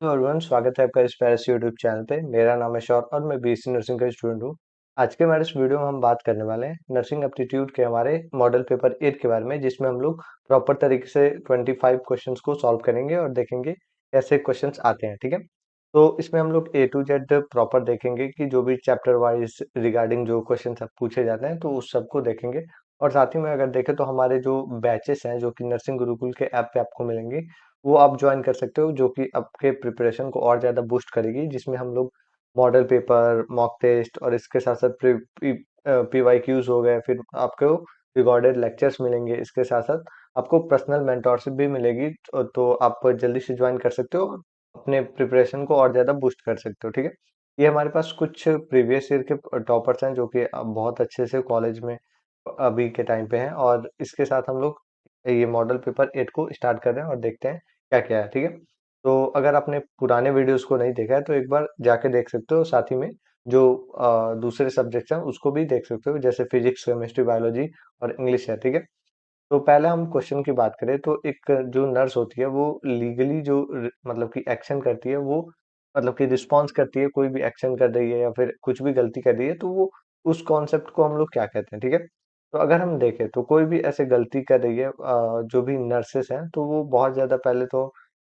Hello everyone, स्वागत है आपका इस पैरस यूट्यूब चैनल पे। मेरा नाम है शौर और मैं बीएससी नर्सिंग का स्टूडेंट हूँ। आज के हमारे इस वीडियो में हम बात करने वाले हैं नर्सिंग एप्टीट्यूड के हमारे मॉडल पेपर 8 के बारे में, जिसमें हम लोग प्रॉपर तरीके से 25 क्वेश्चंस को सॉल्व करेंगे और देखेंगे कैसे क्वेश्चंस आते हैं। ठीक है, तो इसमें हम लोग ए टू जेड प्रॉपर देखेंगे कि जो भी चैप्टर वाइज रिगार्डिंग जो क्वेश्चन पूछे जाते हैं तो उस सबको देखेंगे। और साथ ही में अगर देखें तो हमारे जो बैचेस हैं जो कि नर्सिंग गुरुकुल के ऐप पे आपको मिलेंगे, वो आप ज्वाइन कर सकते हो, जो कि आपके प्रिपरेशन को और ज़्यादा बूस्ट करेगी। जिसमें हम लोग मॉडल पेपर, मॉक टेस्ट और इसके साथ साथ पीवाईक्यूज हो गए, फिर आपको रिकॉर्डेड लेक्चर्स मिलेंगे। इसके साथ साथ आपको पर्सनल मेंटोरशिप भी मिलेगी, तो आप जल्दी से ज्वाइन कर सकते हो, अपने प्रिपरेशन को और ज़्यादा बूस्ट कर सकते हो। ठीक है, ये हमारे पास कुछ प्रीवियस ईयर के टॉपर्स हैं जो कि अब बहुत अच्छे से कॉलेज में अभी के टाइम पे हैं, और इसके साथ हम लोग ये मॉडल पेपर 8 को स्टार्ट कर रहे हैं और देखते हैं क्या क्या है। ठीक है, तो अगर आपने पुराने वीडियोस को नहीं देखा है तो एक बार जाके देख सकते हो। साथ ही में जो दूसरे सब्जेक्ट्स हैं उसको भी देख सकते हो, जैसे फिजिक्स, केमिस्ट्री, बायोलॉजी और इंग्लिश है। ठीक है, तो पहले हम क्वेश्चन की बात करें तो एक जो नर्स होती है वो लीगली जो मतलब कि एक्शन करती है, वो मतलब कि रिस्पॉन्स करती है, कोई भी एक्शन कर रही है या फिर कुछ भी गलती कर रही है, तो वो उस कॉन्सेप्ट को हम लोग क्या कहते हैं। ठीक है, तो अगर हम देखें तो कोई भी ऐसे गलती कर रही है, जो भी नर्सेस हैं तो वो बहुत ज्यादा पहले तो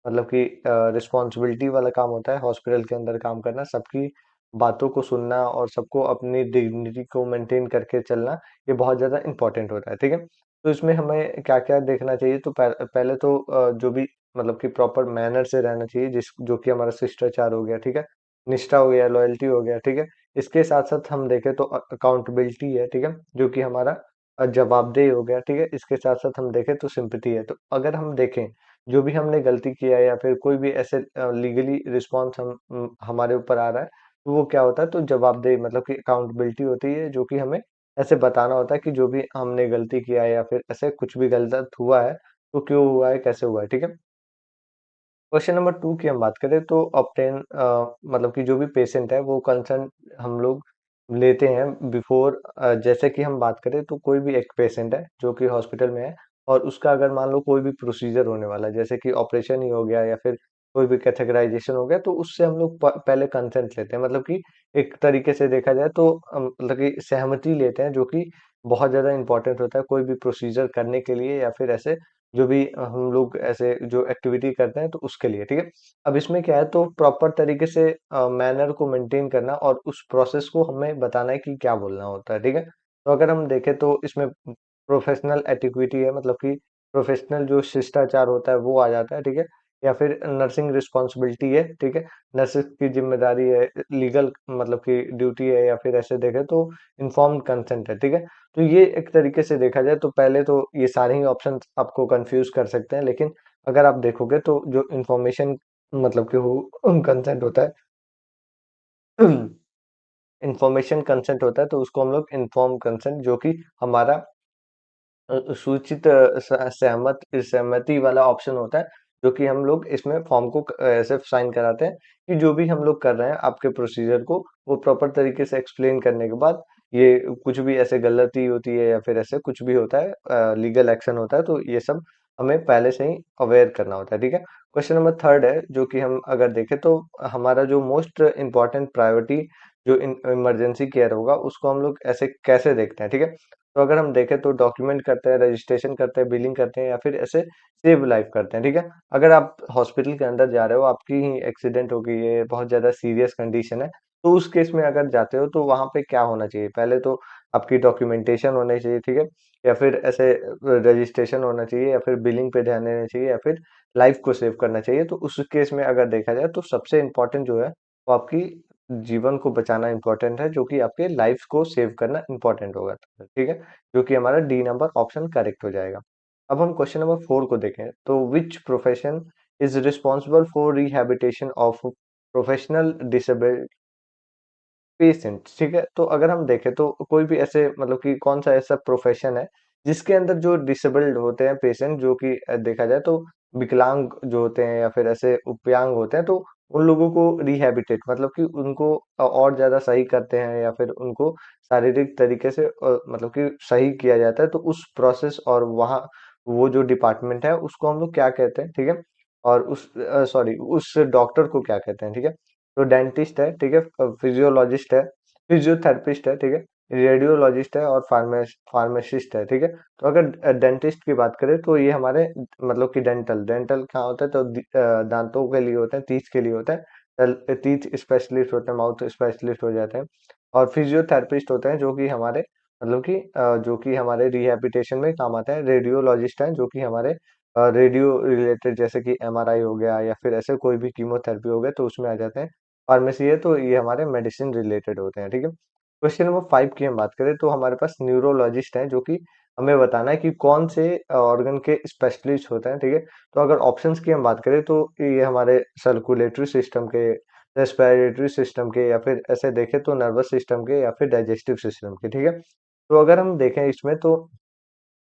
मतलब कि रिस्पॉन्सिबिलिटी वाला काम होता है हॉस्पिटल के अंदर काम करना, सबकी बातों को सुनना और सबको अपनी डिग्निटी को मेंटेन करके चलना, ये बहुत ज्यादा इंपॉर्टेंट होता है। ठीक है, तो इसमें हमें क्या-क्या देखना चाहिए, तो पहले तो जो भी मतलब कि प्रॉपर मैनर से रहना चाहिए, जिस जो कि हमारा शिष्टाचार हो गया। ठीक है, निष्ठा हो गया, लॉयल्टी हो गया। ठीक है, इसके साथ साथ हम देखें तो अकाउंटेबिलिटी है। ठीक है, जो कि हमारा जवाबदेही हो गया। ठीक है, इसके साथ साथ हम देखें तो सिंपैथी है। तो अगर हम देखें जो भी हमने गलती किया है या फिर कोई भी ऐसे लीगली रिस्पॉन्स हमारे ऊपर आ रहा है, तो वो क्या होता है, तो जवाबदेही मतलब कि अकाउंटेबिलिटी होती है, जो कि हमें ऐसे बताना होता है कि जो भी हमने गलती किया है या फिर ऐसे कुछ भी गलत हुआ है तो क्यों हुआ है, कैसे हुआ है। ठीक है, क्वेश्चन नंबर 2 की हम बात करें तो ऑब्टेन मतलब कि जो भी पेशेंट है वो कंसर्न हम लोग लेते हैं बिफोर। जैसे कि हम बात करें तो कोई भी एक पेशेंट है जो कि हॉस्पिटल में है, और उसका अगर मान लो कोई भी प्रोसीजर होने वाला है, जैसे कि ऑपरेशन ही हो गया या फिर कोई भी कैथेगराइजेशन हो गया, तो उससे हम लोग पहले कंसेंट लेते हैं। मतलब कि एक तरीके से देखा जाए तो मतलब कि सहमति लेते हैं, जो कि बहुत ज्यादा इंपॉर्टेंट होता है कोई भी प्रोसीजर करने के लिए या फिर ऐसे जो भी हम लोग ऐसे जो एक्टिविटी करते हैं तो उसके लिए। ठीक है, अब इसमें क्या है, तो प्रॉपर तरीके से मैनर को मेंटेन करना और उस प्रोसेस को हमें बताना है कि क्या बोलना होता है। ठीक है, तो अगर हम देखें तो इसमें प्रोफेशनल एटिक्विटी है, मतलब कि प्रोफेशनल जो शिष्टाचार होता है वो आ जाता है। ठीक है, या फिर नर्सिंग रिस्पॉन्सिबिलिटी है। ठीक है, नर्सिंग की जिम्मेदारी है, लीगल मतलब की ड्यूटी है, या फिर ऐसे देखें तो इन्फॉर्म्ड कंसेंट है। ठीक है, तो ये एक तरीके से देखा जाए तो पहले तो ये सारे ही ऑप्शन आपको कंफ्यूज कर सकते हैं, लेकिन अगर आप देखोगे तो जो इंफॉर्मेशन मतलब कि वो कंसेंट होता है, इंफॉर्मेशन कंसेंट होता है, तो उसको हम लोग इन्फॉर्म कंसेंट, जो कि हमारा सूचित सहमत सहमति वाला ऑप्शन होता है, जो कि हम लोग इसमें फॉर्म को ऐसे साइन कराते हैं कि जो भी हम लोग कर रहे हैं आपके प्रोसीजर को, वो प्रॉपर तरीके से एक्सप्लेन करने के बाद, ये कुछ भी ऐसे गलती होती है या फिर ऐसे कुछ भी होता है, लीगल एक्शन होता है, तो ये सब हमें पहले से ही अवेयर करना होता है। ठीक है, क्वेश्चन नंबर 3 है, जो कि हम अगर देखें तो हमारा जो मोस्ट इम्पॉर्टेंट प्रायोरिटी जो इमरजेंसी केयर होगा, उसको हम लोग ऐसे कैसे देखते हैं। ठीक है, तो अगर हम देखें तो डॉक्यूमेंट करते हैं, रजिस्ट्रेशन करते हैं, बिलिंग करते हैं, या फिर ऐसे सेव लाइफ करते हैं। ठीक है, अगर आप हॉस्पिटल के अंदर जा रहे हो, आपकी ही एक्सीडेंट हो गई है, बहुत ज्यादा सीरियस कंडीशन है, तो उस केस में अगर जाते हो तो वहां पे क्या होना चाहिए, पहले तो आपकी डॉक्यूमेंटेशन होनी चाहिए। ठीक है, या फिर ऐसे रजिस्ट्रेशन होना चाहिए, या फिर बिलिंग पे ध्यान देना चाहिए, या फिर लाइफ को सेव करना चाहिए। तो उस केस में अगर देखा जाए तो सबसे इम्पोर्टेंट जो है वो आपकी जीवन को बचाना इंपॉर्टेंट है, जो कि आपके लाइफ को सेव करना इंपॉर्टेंट होगा। ठीक है, जो कि हमारा डी नंबर ऑप्शन करेक्ट हो जाएगा। अब हम क्वेश्चन नंबर 4 को देखें तो which profession is responsible for rehabilitation of professional disabled patient. ठीक है, तो अगर हम देखें तो कोई भी ऐसे मतलब कि कौन सा ऐसा प्रोफेशन है जिसके अंदर जो डिसेबल्ड होते हैं पेशेंट, जो कि देखा जाए तो विकलांग जो होते हैं या फिर ऐसे उपयांग होते हैं, तो उन लोगों को रिहैबिटेट मतलब कि उनको और ज्यादा सही करते हैं, या फिर उनको शारीरिक तरीके से मतलब कि सही किया जाता है। तो उस प्रोसेस और वहाँ वो जो डिपार्टमेंट है उसको हम लोग क्या कहते हैं। ठीक है, और उस सॉरी उस डॉक्टर को क्या कहते हैं, ठीक है। तो डेंटिस्ट है, ठीक है, फिजियोलॉजिस्ट है, फिजियोथेरेपिस्ट है, ठीक है, रेडियोलॉजिस्ट है और फार्मासिस्ट है, ठीक है। तो अगर डेंटिस्ट की बात करें तो ये हमारे मतलब कि डेंटल डेंटल क्या होता है, तो दांतों के लिए होता है, टीथ के लिए होता है। टीथ स्पेशलिस्ट होते हैं, माउथ स्पेशलिस्ट हो जाते हैं। और फिजियोथेरेपिस्ट होते हैं जो कि हमारे मतलब कि जो कि हमारे रिहैबिलिटेशन में काम आता है। रेडियोलॉजिस्ट हैं जो कि हमारे रेडियो रिलेटेड, जैसे कि एमआरआई हो गया या फिर ऐसे कोई भी कीमोथेरेपी हो गया तो उसमें आ जाते हैं। फार्मेसी है तो ये हमारे मेडिसिन रिलेटेड होते हैं, ठीक है। क्वेश्चन नंबर 5 की हम बात करें तो हमारे पास न्यूरोलॉजिस्ट हैं जो कि हमें बताना है कि कौन से ऑर्गन के स्पेशलिस्ट होते हैं, ठीक है। तो अगर ऑप्शंस की हम बात करें तो ये हमारे सर्कुलेटरी सिस्टम के, रेस्पिरेटरी सिस्टम के, या फिर ऐसे देखें तो नर्वस सिस्टम के, या फिर डाइजेस्टिव सिस्टम के, ठीक है। तो अगर हम देखें इसमें तो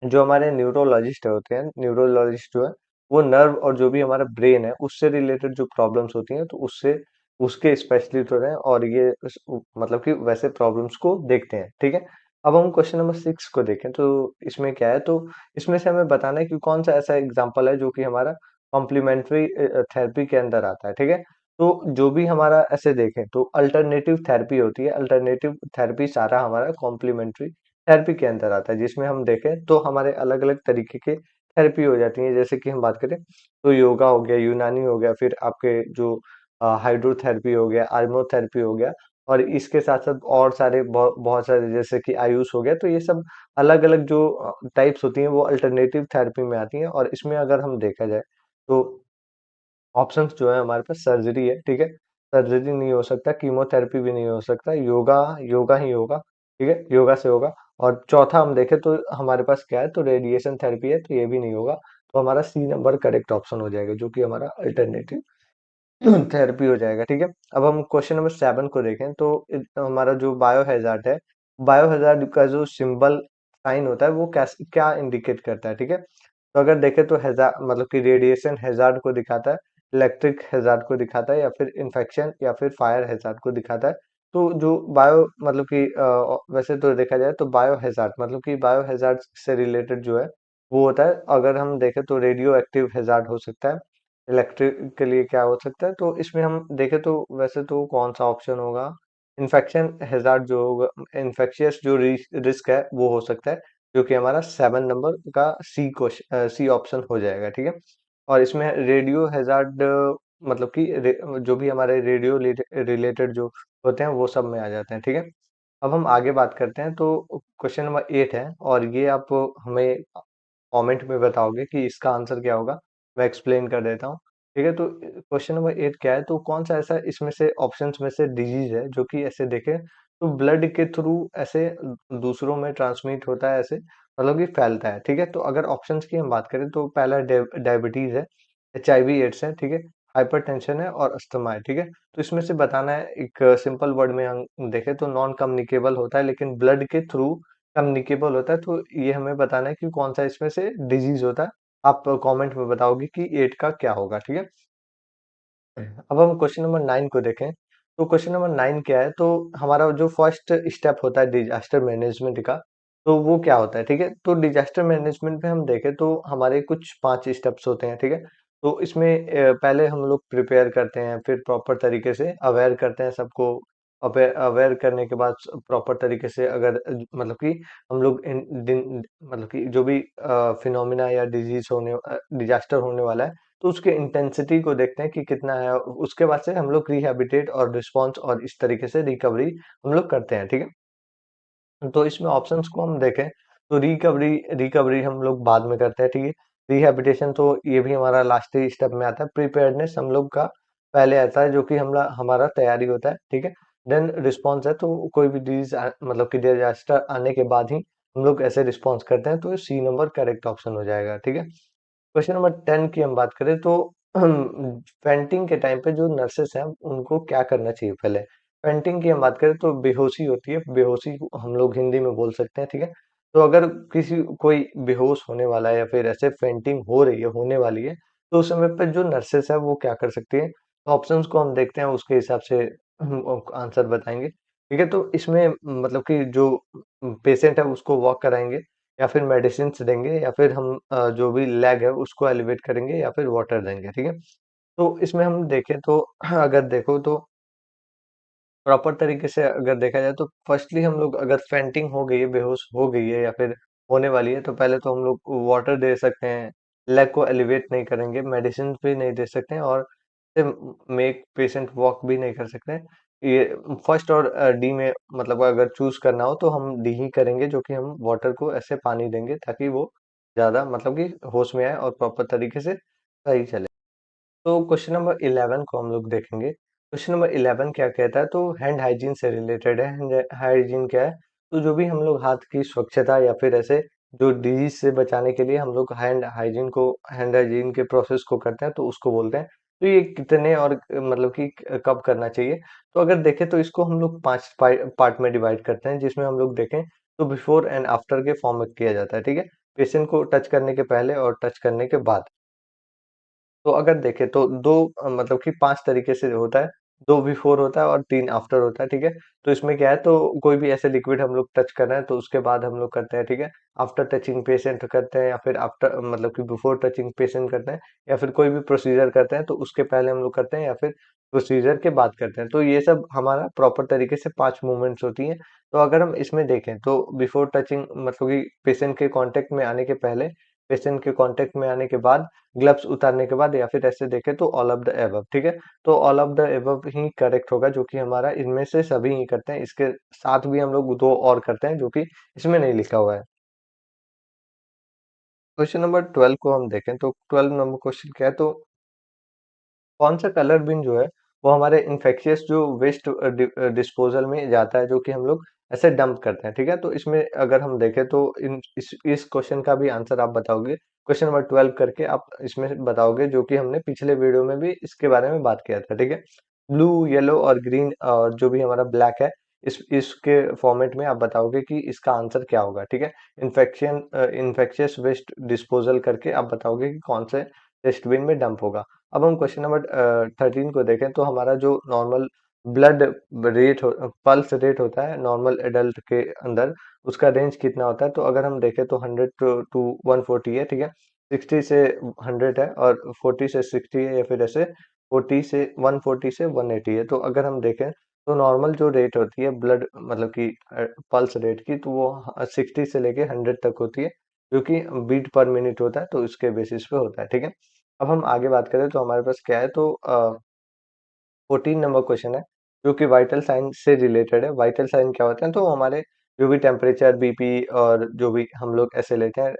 जो हमारे न्यूरोलॉजिस्ट होते हैं, न्यूरोलॉजिस्ट जो है वो नर्व और जो भी हमारा ब्रेन है उससे रिलेटेड जो प्रॉब्लम्स होती हैं तो उससे उसके स्पेशलिस्ट होते हैं और ये मतलब कि वैसे प्रॉब्लम्स को देखते हैं, ठीक है। अब हम क्वेश्चन नंबर 6 को देखें तो इसमें क्या है, तो इसमें से हमें बताना है कि कौन सा ऐसा एग्जाम्पल है जो कि हमारा कॉम्प्लीमेंट्री थेरेपी के अंदर आता है, ठीक है। तो जो भी हमारा ऐसे देखें तो अल्टरनेटिव थेरेपी होती है, अल्टरनेटिव थेरेपी सारा हमारा कॉम्प्लीमेंट्री थेरेपी के अंदर आता है, जिसमें हम देखें तो हमारे अलग अलग तरीके के थेरेपी हो जाती है। जैसे कि हम बात करें तो योगा हो गया, यूनानी हो गया, फिर आपके जो हाइड्रोथेरेपी हो गया, आर्मोथेरेपी हो गया, और इसके साथ साथ और सारे बहुत सारे जैसे कि आयुष हो गया। तो ये सब अलग अलग जो टाइप्स होती हैं वो अल्टरनेटिव थेरेपी में आती हैं। और इसमें अगर हम देखा जाए तो ऑप्शंस जो है हमारे पास सर्जरी है, ठीक है। सर्जरी नहीं हो सकता, कीमोथेरेपी भी नहीं हो सकता, योगा योगा ही होगा, ठीक है, योगा से होगा। और चौथा हम देखें तो हमारे पास क्या है, तो रेडिएशन थेरेपी है, तो ये भी नहीं होगा। तो हमारा सी नंबर करेक्ट ऑप्शन हो जाएगा जो कि हमारा अल्टरनेटिव थेरेपी हो जाएगा, ठीक है। अब हम क्वेश्चन नंबर 7 को देखें तो हमारा जो बायो हैजार्ड है, बायो हैजार्ड का जो सिंबल साइन होता है वो क्या इंडिकेट करता है, ठीक है। तो अगर देखें तो हैजार्ड मतलब कि रेडिएशन हैजार्ड को दिखाता है, इलेक्ट्रिक हैजार्ड को दिखाता है, या फिर इन्फेक्शन या फिर फायर हैजार्ड को दिखाता है। तो जो बायो मतलब कि वैसे तो देखा जाए तो बायो हैजार्ड मतलब कि बायो हैजार्ड से रिलेटेड जो है वो होता है। अगर हम देखें तो रेडियो एक्टिव हैजार्ड हो सकता है, इलेक्ट्रिक के लिए क्या हो सकता है। तो इसमें हम देखें तो वैसे तो कौन सा ऑप्शन होगा, इन्फेक्शन हैजार्ड जो होगा, इन्फेक्शियस जो रिस्क है वो हो सकता है, जो कि हमारा 7 नंबर का सी ऑप्शन हो जाएगा, ठीक है। और इसमें रेडियो हैजार्ड मतलब कि जो भी हमारे रेडियो रिलेटेड जो होते हैं वो सब में आ जाते हैं, ठीक है। अब हम आगे बात करते हैं तो क्वेश्चन नंबर 8 है, और ये आप हमें कमेंट में बताओगे कि इसका आंसर क्या होगा। मैं एक्सप्लेन कर देता हूँ, ठीक है। तो क्वेश्चन नंबर 8 क्या है, तो कौन सा ऐसा इसमें से ऑप्शंस में से डिजीज है जो कि ऐसे देखें तो ब्लड के थ्रू ऐसे दूसरों में ट्रांसमिट होता है, ऐसे मतलब कि फैलता है, ठीक है। तो अगर ऑप्शंस की हम बात करें तो पहला डायबिटीज है, HIV एड्स है, ठीक है, हाइपरटेंशन है और अस्थमा है, ठीक है। तो इसमें से बताना है एक सिंपल वर्ड में हम देखें तो नॉन कम्युनिकेबल होता है लेकिन ब्लड के थ्रू कम्युनिकेबल होता है। तो ये हमें बताना है कि कौन सा इसमें से डिजीज होता है। आप कमेंट में बताओगे कि 8 का क्या होगा, ठीक है। अब हम क्वेश्चन नंबर 9 को देखें तो क्वेश्चन नंबर 9 क्या है, तो हमारा जो फर्स्ट स्टेप होता है डिजास्टर मैनेजमेंट का, तो वो क्या होता है, ठीक है। तो डिजास्टर मैनेजमेंट में हम देखें तो हमारे कुछ 5 स्टेप्स होते हैं, ठीक है। तो इसमें पहले हम लोग प्रिपेयर करते हैं, फिर प्रॉपर तरीके से अवेयर करते हैं सबको। अवेयर अवेयर करने के बाद प्रॉपर तरीके से अगर मतलब कि हम लोग इन दिन मतलब कि जो भी फिनोमिना या डिजास्टर होने वाला है तो उसके इंटेंसिटी को देखते हैं कि कितना है। उसके बाद से हम लोग रिहैबिलिटेट और रिस्पॉन्स और इस तरीके से रिकवरी हम लोग करते हैं, ठीक है। तो इसमें ऑप्शंस को हम देखें तो रिकवरी रिकवरी हम लोग बाद में करते हैं, ठीक है। रिहैबिलिटेशन तो ये भी हमारा लास्ट ही स्टेप में आता है। प्रिपेयर्डनेस हम लोग का पहले आता है जो कि हम हमारा तैयारी होता है, ठीक है। देन रिस्पॉन्स है, तो कोई भी डिजीज मतलब कि डिजास्टर आने के बाद ही हम लोग ऐसे रिस्पॉन्स करते हैं। तो सी नंबर करेक्ट ऑप्शन हो जाएगा, ठीक है। क्वेश्चन नंबर 10 की हम बात करें तो फेंटिंग के टाइम पे जो नर्सेस हैं उनको क्या करना चाहिए पहले। फेंटिंग की हम बात करें तो बेहोशी होती है, बेहोशी को हम लोग हिंदी में बोल सकते हैं, ठीक है। तो अगर किसी कोई बेहोश होने वाला है या फिर ऐसे फेंटिंग हो रही है, होने वाली है, तो उस समय पर जो नर्सेस है वो क्या कर सकती है। तो ऑप्शंस को हम देखते हैं, उसके हिसाब से हम आंसर बताएंगे, ठीक है। तो इसमें मतलब कि जो पेशेंट है उसको वॉक कराएंगे, या फिर मेडिसिन्स देंगे या फिर हम जो भी लैग है उसको एलिवेट करेंगे या फिर वाटर देंगे, ठीक है? तो इसमें हम देखें तो अगर देखो तो प्रॉपर तरीके से अगर देखा जाए तो फर्स्टली हम लोग अगर फेंटिंग हो गई है, बेहोश हो गई है या फिर होने वाली है, तो पहले तो हम लोग वाटर दे सकते हैं, लेग को एलिवेट नहीं करेंगे, मेडिसिन भी नहीं दे सकते हैं और मेक पेशेंट वॉक भी नहीं कर सकते हैं। ये फर्स्ट और डी में मतलब अगर चूज करना हो तो हम डी ही करेंगे, जो कि हम वाटर को ऐसे पानी देंगे ताकि वो ज्यादा मतलब कि होश में आए और प्रॉपर तरीके से सही चले। तो क्वेश्चन नंबर 11 को हम लोग देखेंगे। क्वेश्चन नंबर 11 क्या कहता है, तो हैंड हाइजीन से रिलेटेड है। हैंड हाइजीन क्या है, तो जो भी हम लोग हाथ की स्वच्छता या फिर ऐसे जो डिजीज से बचाने के लिए हम लोग हैंड हाइजीन के प्रोसेस को करते हैं तो उसको बोलते हैं। तो ये कितने और मतलब कि कब करना चाहिए, तो अगर देखें तो इसको हम लोग 5 पार्ट में डिवाइड करते हैं, जिसमें हम लोग देखें तो बिफोर एंड आफ्टर के फॉर्म में किया जाता है, ठीक है? पेशेंट को टच करने के पहले और टच करने के बाद। तो अगर देखें तो दो मतलब कि 5 तरीके से होता है, 2 बिफोर होता है और 3 आफ्टर होता है, ठीक है? तो इसमें क्या है, तो कोई भी ऐसे लिक्विड हम लोग टच कर रहे हैं तो उसके बाद हम लोग करते हैं, ठीक है? आफ्टर टचिंग पेशेंट करते हैं या फिर आफ्टर मतलब कि बिफोर टचिंग पेशेंट करते हैं या फिर कोई भी प्रोसीजर करते हैं तो उसके पहले हम लोग करते हैं या फिर प्रोसीजर के बाद करते हैं। तो ये सब हमारा प्रॉपर तरीके से 5 मूवमेंट्स होती हैं। तो अगर हम इसमें देखें तो बिफोर टचिंग मतलब कि पेशेंट के कॉन्टैक्ट में आने के पहले, पेशेंट के कॉन्टैक्ट में आने के बाद, ग्लव्स उतारने के बाद या फिर ऐसे देखें तो ऑल ऑफ द एबव, ठीक है? तो all of the above he correct होगा, जो कि हमारा इनमें से सभी ही करते हैं। इसके साथ भी हम लोग दो और करते हैं जो कि इसमें नहीं लिखा हुआ है। क्वेश्चन नंबर 12 को हम देखें तो 12 नंबर क्वेश्चन क्या है, तो कौन सा कलर बिन जो है वो हमारे इन्फेक्शियस जो वेस्ट डिस्पोजल में जाता है, जो कि हम लोग ऐसे डंप करते हैं, ठीक है? तो इसमें अगर हम देखें तो इस क्वेश्चन का भी आंसर आप बताओगे क्वेश्चन नंबर 12 करके, आप इसमें बताओगे, जो कि हमने पिछले वीडियो में भी इसके बारे में बात किया था, ठीक है? ब्लू, येलो और ग्रीन और जो भी हमारा ब्लैक है, इस इसके फॉर्मेट में आप बताओगे कि इसका आंसर क्या होगा, ठीक है? इन्फेक्शियस वेस्ट डिस्पोजल करके आप बताओगे कि कौन से डस्टबिन में डंप होगा। अब हम क्वेश्चन नंबर 13 को देखें तो हमारा जो नॉर्मल ब्लड पल्स रेट होता है नॉर्मल एडल्ट के अंदर, उसका रेंज कितना होता है, तो अगर हम देखें तो 100 टू 140 है, ठीक है? 60 से 100 है और 40 से 60 है या फिर ऐसे 140 से 180 है। तो अगर हम देखें तो नॉर्मल जो रेट होती है ब्लड मतलब कि पल्स रेट की, तो वो 60 से लेके 100 तक होती है, जो कि बीट पर मिनट होता है, तो इसके बेसिस पे होता है, ठीक है? अब हम आगे बात करें तो हमारे पास क्या है, तो 14 नंबर क्वेश्चन है, जो कि वाइटल साइन से रिलेटेड है। वाइटल साइन क्या होते हैं, तो हमारे जो भी टेम्परेचर, बीपी और जो भी हम लोग ऐसे लेते हैं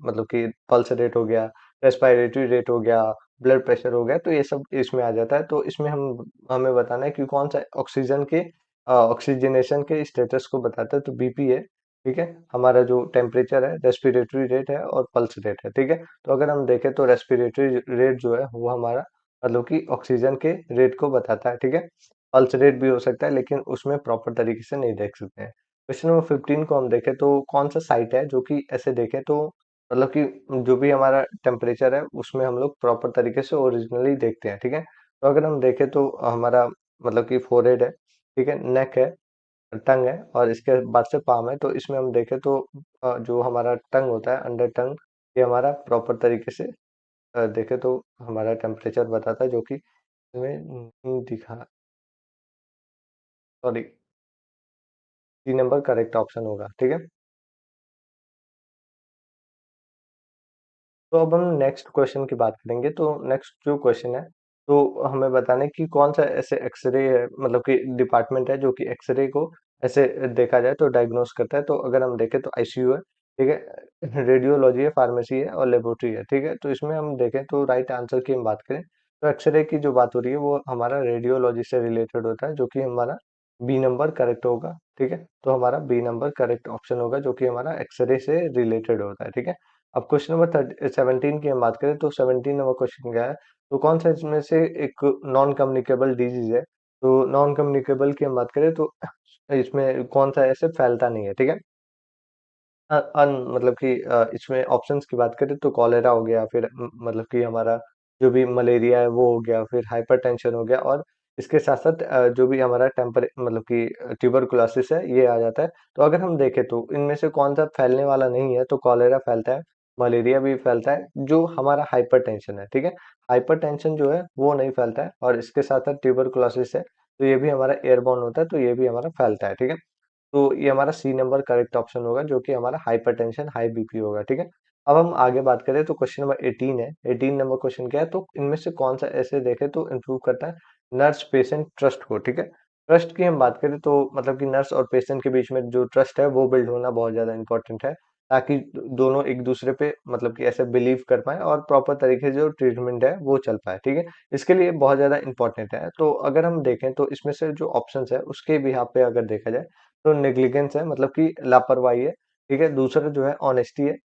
मतलब कि पल्स रेट हो गया, रेस्पिरेटरी रेट हो गया, ब्लड प्रेशर हो गया, तो ये सब इसमें आ जाता है। तो इसमें हम हमें बताना है कि कौन सा ऑक्सीजन के ऑक्सीजनेशन के स्टेटस को बताता है, तो बीपी है, ठीक है? हमारा जो टेम्परेचर है, रेस्पिरेटरी रेट है और पल्स रेट है, ठीक है? तो अगर हम देखें तो रेस्पिरेटरी रेट जो है वो हमारा मतलब कि ऑक्सीजन के रेट को बताता है, ठीक है? पल्स रेट भी हो सकता है लेकिन उसमें प्रॉपर तरीके से नहीं देख सकते हैं। क्वेश्चन नंबर 15 को हम देखें तो कौन सा साइट है, जो कि ऐसे देखें तो मतलब कि जो भी हमारा टेम्परेचर है उसमें हम लोग प्रॉपर तरीके से ओरिजिनली देखते हैं, ठीक है? तो अगर हम देखें तो हमारा मतलब कि फोरहेड है, ठीक है? नेक है, टंग है और इसके बाद से पाम है। तो इसमें हम देखें तो जो हमारा टंग होता है, अंडर टंग, ये हमारा प्रॉपर तरीके से देखें तो हमारा टेम्परेचर बताता है, जो कि इसमें नहीं दिखा, सॉरी, 3 नंबर करेक्ट ऑप्शन होगा, ठीक है? तो अब हम नेक्स्ट क्वेश्चन की बात करेंगे। तो नेक्स्ट जो क्वेश्चन है, तो हमें बताना है कि कौन सा ऐसे एक्सरे है मतलब कि डिपार्टमेंट है जो कि एक्सरे को ऐसे देखा जाए तो डायग्नोस करता है। तो अगर हम देखें तो आईसीयू है, ठीक है? रेडियोलॉजी है, फार्मेसी है और लेबोरेटरी है, ठीक है? तो इसमें हम देखें तो राइट आंसर की हम बात करें तो एक्सरे की जो बात हो रही है वो हमारा रेडियोलॉजी से रिलेटेड होता है, जो कि हमारा बी नंबर करेक्ट होगा, ठीक है? तो हमारा बी नंबर करेक्ट ऑप्शन होगा, जो कि हमारा एक्सरे से रिलेटेड होता है, ठीक है? अब क्वेश्चन नंबर 17 की हम बात करें तो 17 नंबर क्वेश्चन क्या है, तो कौन सा इसमें से एक नॉन कम्युनिकेबल डिजीज है। तो नॉन कम्युनिकेबल की हम बात करें तो इसमें कौन सा ऐसे फैलता नहीं है, ठीक है? मतलब कि इसमें ऑप्शंस की बात करें तो कॉलेरा हो गया, फिर मतलब कि हमारा जो भी मलेरिया है वो हो गया, फिर हाइपरटेंशन हो गया और इसके साथ-साथ जो भी हमारा मतलब कि ट्यूबरकुलोसिस है ये आ जाता है। तो अगर हम देखें तो इनमें से कौन-सा फैलने वाला नहीं है, तो कॉलेरा फैलता है, मलेरिया भी फैलता है, जो हमारा हाइपरटेंशन है, ठीक है? हाइपरटेंशन जो है वो नहीं फैलता है और इसके साथ-साथ ट्यूबरकुलोसिस है, तो ये भी हमारा एयरबॉर्न होता है, तो ये भी हमारा फैलता है, ठीक है? तो ये हमारा सी नंबर करेक्ट ऑप्शन होगा जो कि हमारा हाइपरटेंशन हाई बीपी होगा, ठीक है। अब हम आगे बात करें तो क्वेश्चन नंबर 18 है। 18 नंबर क्वेश्चन क्या है, तो इनमें से कौन सा ऐसे देखें तो इंप्रूव करता है नर्स पेशेंट ट्रस्ट को, ठीक है। ट्रस्ट की हम बात करें तो मतलब कि नर्स और पेशेंट के बीच में जो ट्रस्ट है वो बिल्ड होना बहुत ज्यादा इंपॉर्टेंट है, ताकि दोनों एक दूसरे पे मतलब कि ऐसे बिलीव कर पाए और प्रॉपर तरीके से जो ट्रीटमेंट है वो चल पाए, ठीक है। इसके लिए बहुत ज्यादा इंपॉर्टेंट है। तो अगर हम देखें तो इसमें से जो ऑप्शंस है उसके भी यहाँ पे अगर देखा जाए तो नेग्लिजेंस है, मतलब कि लापरवाही है, ठीक है। दूसरा जो है ऑनेस्टी है,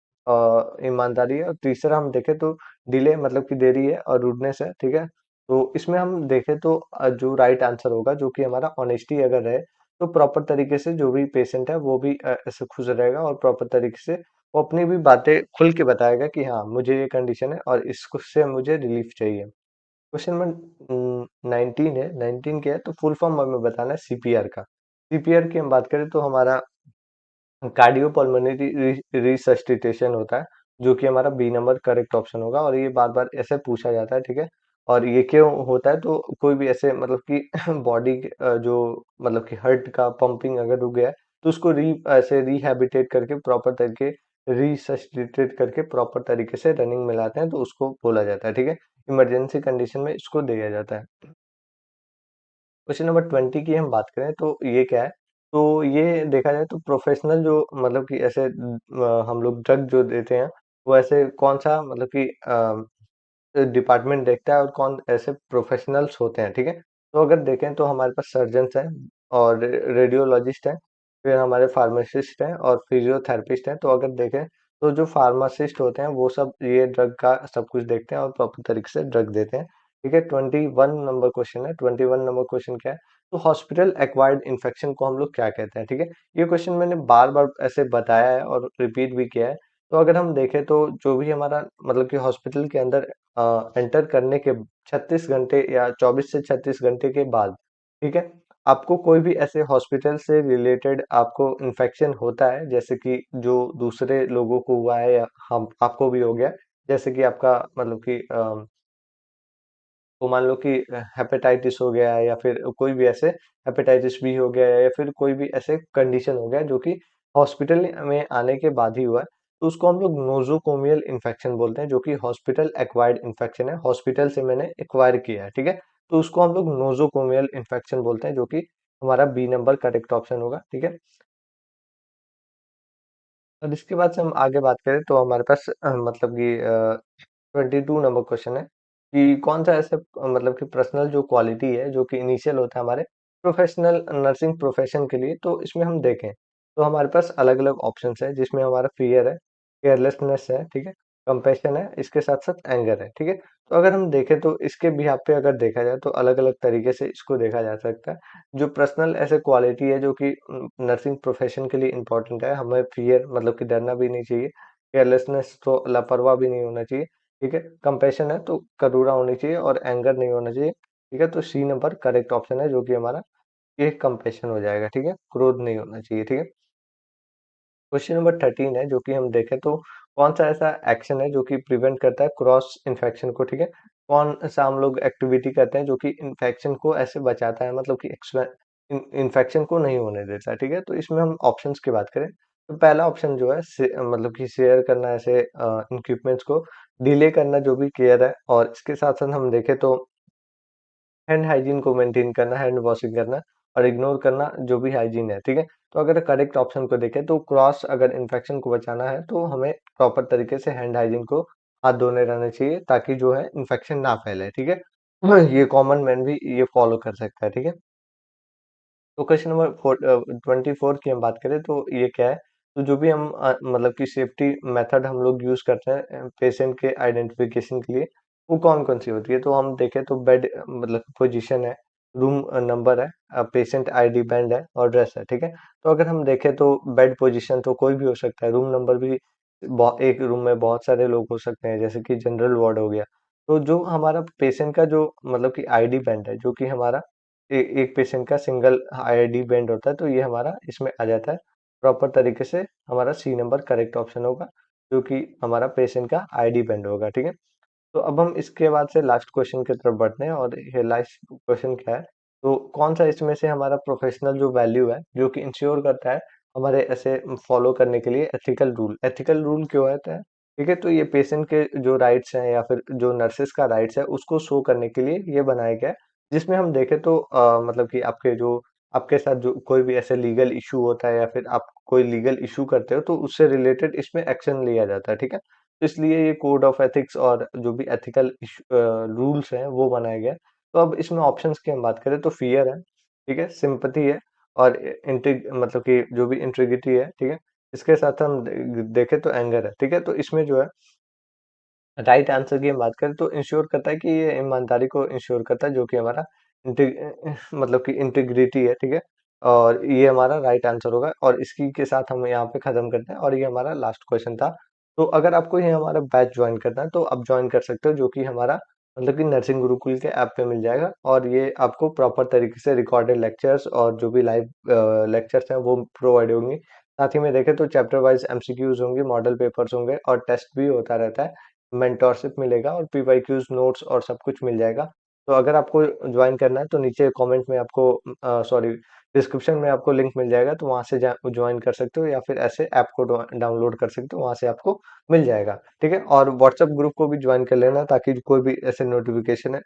ईमानदारी है, और तीसरा हम देखें तो डिले मतलब कि देरी है, और रूडनेस है, ठीक है। तो इसमें हम देखें तो जो राइट आंसर होगा जो कि हमारा ऑनेस्टी अगर है, तो प्रॉपर तरीके से जो भी पेशेंट है वो भी ऐसे खुश रहेगा और प्रॉपर तरीके से वो अपनी भी बातें खुल के बताएगा कि हाँ मुझे ये कंडीशन है और इसको से मुझे रिलीफ चाहिए। क्वेश्चन नंबर 19 है। 19 क्या है, तो फुल फॉर्म हमें बताना है सीपीआर का। सीपीआर की हम बात करें तो हमारा कार्डियोपल्मोनरी रिसस्टिटेशन होता है, जो कि हमारा बी नंबर करेक्ट ऑप्शन होगा, और ये बार बार ऐसे पूछा जाता है, ठीक है। और ये क्यों होता है, तो कोई भी ऐसे मतलब कि बॉडी जो मतलब कि हार्ट का पंपिंग अगर रुक गया है, तो उसको ऐसे रिहैबिटेट करके प्रॉपर तरीके रिसस्टिटेट करके प्रॉपर तरीके से रनिंग में लाते हैं, तो उसको बोला जाता है, ठीक है। इमरजेंसी कंडीशन में इसको दिया जाता है। क्वेश्चन नंबर 20 की हम बात करें तो ये क्या है, तो ये देखा जाए तो प्रोफेशनल जो मतलब कि ऐसे हम लोग ड्रग जो देते हैं वो ऐसे कौन सा मतलब कि डिपार्टमेंट देखता है और कौन ऐसे प्रोफेशनल्स होते हैं, ठीक है। तो अगर देखें तो हमारे पास सर्जन्स हैं और रेडियोलॉजिस्ट हैं, फिर हमारे फार्मासिस्ट हैं और फिजियोथेरेपिस्ट हैं। तो अगर देखें तो जो फार्मासिस्ट होते हैं वो सब ये ड्रग का सब कुछ देखते हैं और प्रॉपर तरीके से ड्रग देते हैं, ठीक है। 21 नंबर क्वेश्चन है। 21 नंबर क्वेश्चन क्या है, तो हॉस्पिटल एक्वायर्ड इन्फेक्शन को हम लोग क्या कहते हैं, ठीक है। ये क्वेश्चन मैंने बार बार ऐसे बताया है और रिपीट भी किया है। तो अगर हम देखें तो जो भी हमारा मतलब कि हॉस्पिटल के अंदर एंटर करने के 36 घंटे या 24 से 36 घंटे के बाद, ठीक है, आपको कोई भी ऐसे हॉस्पिटल से रिलेटेड आपको इन्फेक्शन होता है, जैसे कि जो दूसरे लोगों को हुआ है या हम आपको भी हो गया, जैसे कि आपका मतलब कि तो मान लो कि हेपेटाइटिस हो गया है, या फिर कोई भी ऐसे हेपेटाइटिस बी हो गया है, या फिर कोई भी ऐसे कंडीशन हो गया जो कि हॉस्पिटल में आने के बाद ही हुआ है, तो उसको हम लोग नोजोकोमियल इन्फेक्शन बोलते हैं, जो कि हॉस्पिटल एक्वायर्ड इन्फेक्शन है, हॉस्पिटल से मैंने एक्वायर किया है, ठीक है। तो उसको हम लोग नोजोकोमियल इन्फेक्शन बोलते हैं, जो कि हमारा बी नंबर करेक्ट ऑप्शन होगा, ठीक है। अब इसके बाद से हम आगे बात करें तो हमारे पास मतलब कि 22 नंबर क्वेश्चन है कि कौन सा ऐसे मतलब कि पर्सनल जो क्वालिटी है जो कि इनिशियल होता है हमारे प्रोफेशनल नर्सिंग प्रोफेशन के लिए, तो इसमें हम देखें तो हमारे पास अलग अलग ऑप्शंस है, जिसमें हमारा फियर है, केयरलेसनेस है, ठीक है, कंपैशन है, इसके साथ साथ एंगर है, ठीक है। तो अगर हम देखें तो इसके भी यहाँ पे अगर देखा जाए तो अलग अलग तरीके से इसको देखा जा सकता है। जो पर्सनल ऐसे क्वालिटी है जो कि नर्सिंग प्रोफेशन के लिए इंपॉर्टेंट है, हमें फियर मतलब कि डरना भी नहीं चाहिए, केयरलेसनेस तो लापरवाह भी नहीं होना चाहिए, ठीक है, कंपैशन है तो करुणा होनी चाहिए, और एंगर नहीं होना चाहिए, ठीक है। तो सी नंबर करेक्ट ऑप्शन है जो कि हमारा ये कंपैशन हो जाएगा, ठीक है, क्रोध नहीं होना चाहिए, ठीक है। क्वेश्चन नंबर 13 है, जो कि हम देखें तो कौन सा ऐसा एक्शन है जो कि प्रिवेंट करता है क्रॉस इन्फेक्शन को, ठीक है। कौन सा हम लोग एक्टिविटी करते हैं जो कि इन्फेक्शन को ऐसे बचाता है, मतलब कि इन्फेक्शन को नहीं होने देता है, ठीक है। तो इसमें हम ऑप्शंस की बात करें तो पहला ऑप्शन जो है मतलब कि शेयर करना ऐसे इक्विपमेंट्स को, डिले करना जो भी केयर है, और इसके साथ साथ हम देखें तो हैंड हाइजीन को मेंटेन करना, हैंड वॉशिंग करना, और इग्नोर करना जो भी हाइजीन है, ठीक है। तो अगर करेक्ट ऑप्शन को देखें तो क्रॉस अगर इन्फेक्शन को बचाना है तो हमें प्रॉपर तरीके से हैंड हाइजीन को हाथ धोने रहने चाहिए, ताकि जो है इन्फेक्शन ना फैले, ठीक है। ये कॉमन मैन भी ये फॉलो कर सकता है, ठीक है। तो क्वेश्चन नंबर 24 की हम बात करें तो ये क्या है, तो जो भी हम मतलब कि सेफ्टी मेथड हम लोग यूज करते हैं पेशेंट के आइडेंटिफिकेशन के लिए, वो कौन कौन सी होती है, तो हम देखें तो बेड मतलब पोजीशन है, रूम नंबर है, पेशेंट आईडी बैंड है, और ड्रेस है, ठीक है। तो अगर हम देखें तो बेड पोजीशन तो कोई भी हो सकता है, रूम नंबर भी एक रूम में बहुत सारे लोग हो सकते हैं, जैसे कि जनरल वार्ड हो गया। तो जो हमारा पेशेंट का जो मतलब कि आईडी बैंड है, जो कि हमारा एक पेशेंट का सिंगल आईडी बैंड होता है, तो ये हमारा इसमें आ जाता है प्रॉपर तरीके से। हमारा सी नंबर करेक्ट ऑप्शन होगा, जो कि हमारा पेशेंट का आईडी बैंड होगा। ठीक है, तो अब हम इसके बाद से लास्ट क्वेश्चन की तरफ बढ़ते हैं, और ये लास्ट क्वेश्चन क्या है, तो कौन सा इसमें से हमारा प्रोफेशनल जो वैल्यू है जो कि इंश्योर करता है हमारे ऐसे फॉलो करने के लिए एथिकल रूल क्यों होता है। ठीक है, तो ये पेशेंट के जो राइट्स हैं या फिर जो नर्सेस का राइट्स है उसको शो करने के लिए ये बनाया गया है। जिसमें हम देखें तो मतलब कि आपके साथ जो कोई भी ऐसे लीगल इशू होता है या फिर आप कोई लीगल इशू करते हो, तो उससे रिलेटेड इसमें एक्शन लिया जाता है। ठीक है, तो इसलिए ये कोड ऑफ एथिक्स और जो भी एथिकल रूल्स हैं वो बनाए गए हैं। तो अब इसमें ऑप्शंस की हम बात करें तो फियर है, ठीक है, सिंपैथी है, और इंटेग मतलब कि जो भी इंटीग्रिटी है। ठीक है, इसके साथ हम देखें तो एंगर है। ठीक है, तो इसमें जो है राइट आंसर की हम बात करें तो इंश्योर करता है कि ये ईमानदारी को इंश्योर करता है, जो कि हमारा मतलब कि इंटीग्रिटी है। ठीक है, और ये हमारा राइट आंसर होगा, और इसी के साथ हम यहाँ पे खत्म करते हैं, और ये हमारा लास्ट क्वेश्चन था। तो अगर आपको ये हमारा बैच ज्वाइन करना है तो आप ज्वाइन कर सकते हो, जो कि हमारा मतलब कि नर्सिंग गुरुकुल के ऐप पे मिल जाएगा, और ये आपको प्रॉपर तरीके से रिकॉर्डेड लेक्चर्स और जो भी लाइव लेक्चर्स हैं वो प्रोवाइड होंगे। साथ ही में देखें तो चैप्टर वाइज एमसीक्यूज होंगे, मॉडल पेपर्स होंगे, और टेस्ट भी होता रहता है, मेंटोरशिप मिलेगा, और पीवाईक्यूज नोट्स और सब कुछ मिल जाएगा। तो अगर आपको ज्वाइन करना है तो नीचे कमेंट में आपको सॉरी डिस्क्रिप्शन में आपको लिंक मिल जाएगा, तो वहां से ज्वाइन कर सकते हो, या फिर ऐसे ऐप को डाउनलोड कर सकते हो, वहां से आपको मिल जाएगा। ठीक है, और व्हाट्सएप ग्रुप को भी ज्वाइन कर लेना, ताकि कोई भी ऐसे नोटिफिकेशन है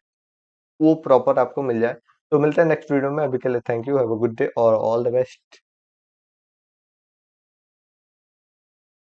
वो प्रॉपर आपको मिल जाए। तो मिलते हैं नेक्स्ट वीडियो में, अभी के लिए thank you, have a good day और ऑल द बेस्ट।